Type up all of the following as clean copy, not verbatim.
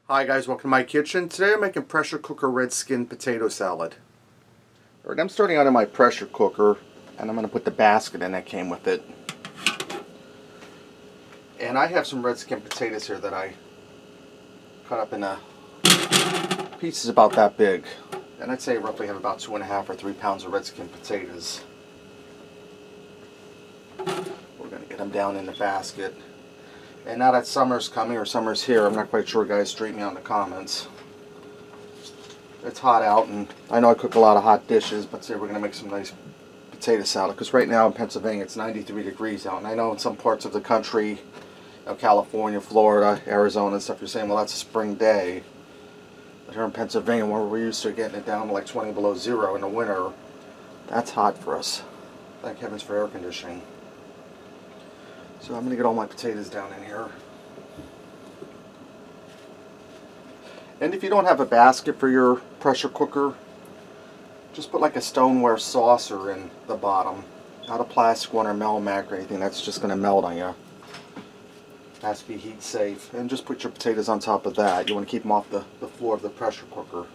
Hi guys, welcome to my kitchen. Today I'm making pressure cooker red skin potato salad. Alright, I'm starting out in my pressure cooker and I'm going to put the basket in that came with it. And I have some red skin potatoes here that I cut up in pieces about that big. And I'd say I roughly have about 2.5 or 3 pounds of red skin potatoes. We're going to get them down in the basket. And now that summer's coming, or summer's here, I'm not quite sure, guys, straighten me out in the comments. It's hot out, and I know I cook a lot of hot dishes, but today we're going to make some nice potato salad. Because right now in Pennsylvania, it's 93 degrees out. And I know in some parts of the country, you know, California, Florida, Arizona and stuff, you're saying, well, that's a spring day. But here in Pennsylvania, where we're used to getting it down to like 20 below zero in the winter, that's hot for us. Thank heavens for air conditioning. So I'm going to get all my potatoes down in here. And if you don't have a basket for your pressure cooker, just put like a stoneware saucer in the bottom. Not a plastic one or Melmac or anything, that's just going to melt on you. It has to be heat safe. And just put your potatoes on top of that. You want to keep them off the floor of the pressure cooker.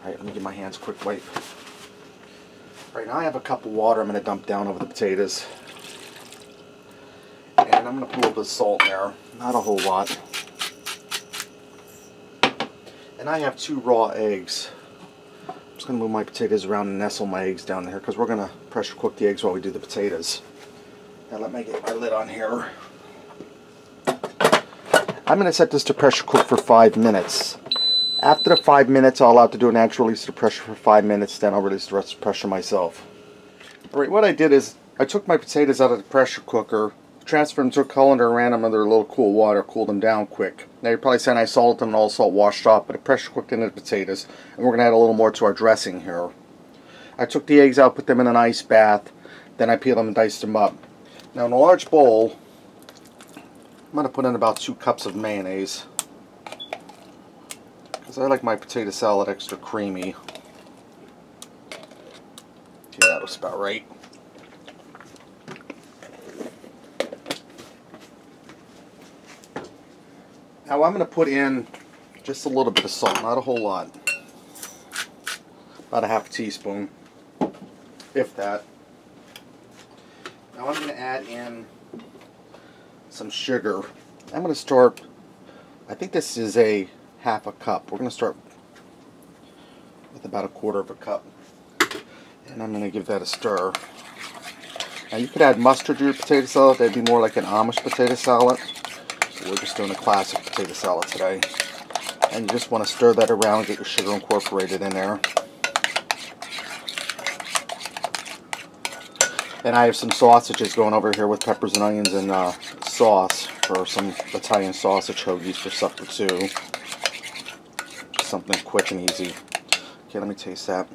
Alright, let me give my hands a quick wipe. Alright, now I have a cup of water I'm going to dump down over the potatoes. And I'm going to put a little bit of salt in there, not a whole lot. And I have 2 raw eggs. I'm just going to move my potatoes around and nestle my eggs down there because we're going to pressure cook the eggs while we do the potatoes. Now let me get my lid on here. I'm going to set this to pressure cook for 5 minutes. After the 5 minutes, I'll allow it to do an actual release of the pressure for 5 minutes, then I'll release the rest of the pressure myself. Alright, what I did is I took my potatoes out of the pressure cooker, transferred them to a colander and ran them under a little cool water, cooled them down quick. Now you're probably saying I salted them and all the salt washed off, but I pressure cooked into the potatoes, and we're going to add a little more to our dressing here. I took the eggs out, put them in an ice bath, then I peeled them and diced them up. Now in a large bowl, I'm going to put in about 2 cups of mayonnaise, because I like my potato salad extra creamy. Okay, that was about right. Now I'm going to put in just a little bit of salt, not a whole lot. About a half teaspoon, if that. Now I'm going to add in some sugar. I'm going to start, I think this is a half a cup. We're going to start with about 1/4 cup. And I'm going to give that a stir. Now you could add mustard to your potato salad. That'd be more like an Amish potato salad. We're just doing a classic potato salad today. And you just want to stir that around and get your sugar incorporated in there. And I have some sausages going over here with peppers and onions and sauce for some Italian sausage hoagies for supper too. Something quick and easy. Okay, let me taste that.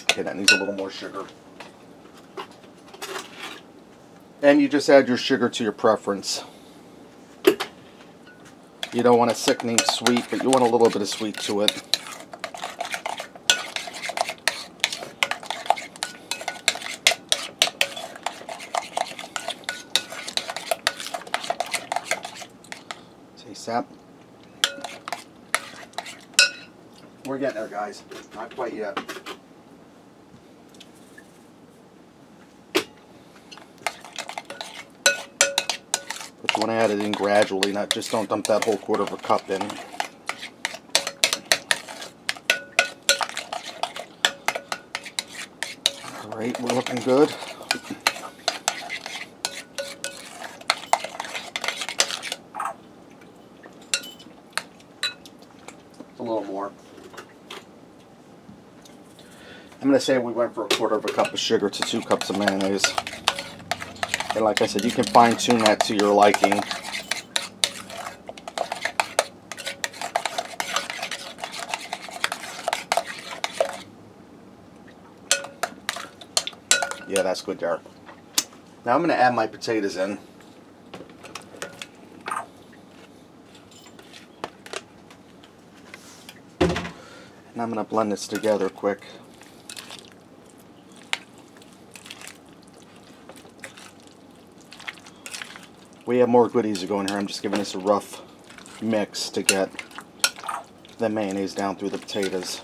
Okay, that needs a little more sugar. And you just add your sugar to your preference. You don't want a sickening sweet, but you want a little bit of sweet to it. Taste that. We're getting there, guys. Not quite yet. But you want to add it in gradually, not just don't dump that whole 1/4 cup in. Alright, we're looking good. A little more. I'm going to say we went for 1/4 cup of sugar to 2 cups of mayonnaise. And like I said, you can fine tune that to your liking. Yeah, that's good there. Now I'm going to add my potatoes in. And I'm going to blend this together quick. We have more goodies to go in here. I'm just giving this a rough mix to get the mayonnaise down through the potatoes.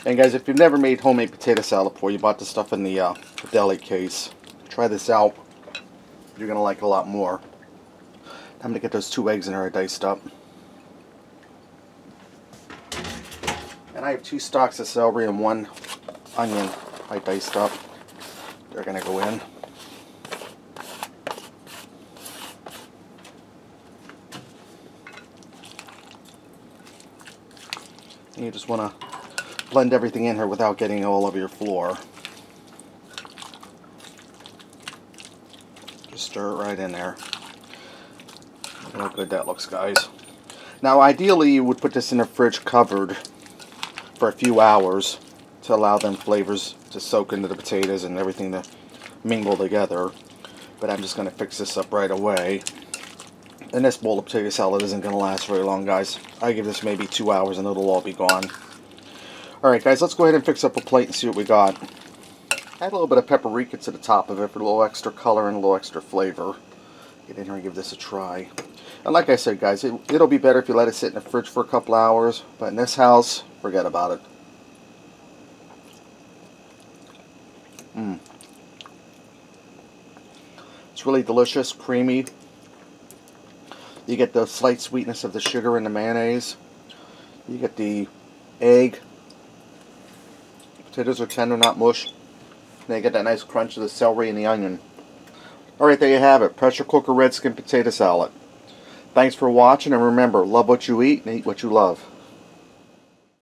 And guys, if you've never made homemade potato salad before, you bought the stuff in the deli case, try this out. You're going to like it a lot more. I'm going to get those 2 eggs in there I diced up. And I have 2 stalks of celery and 1 onion I diced up. They're going to go in. And you just want to blend everything in here without getting all over your floor. Just stir it right in there. Look how good that looks, guys. Now ideally you would put this in the fridge covered for a few hours to allow them flavors to soak into the potatoes and everything to mingle together. But I'm just going to fix this up right away. And this bowl of potato salad isn't going to last very long, guys. I give this maybe 2 hours and it'll all be gone. Alright guys, let's go ahead and fix up a plate and see what we got. Add a little bit of paprika to the top of it for a little extra color and a little extra flavor. Get in here and give this a try. And like I said, guys, it'll be better if you let it sit in the fridge for a couple hours. But in this house, forget about it. It's really delicious, creamy. You get the slight sweetness of the sugar in the mayonnaise. You get the egg. Potatoes are tender, not mush. And you get that nice crunch of the celery and the onion. Alright, there you have it. Pressure cooker red skin potato salad. Thanks for watching, and remember, love what you eat and eat what you love.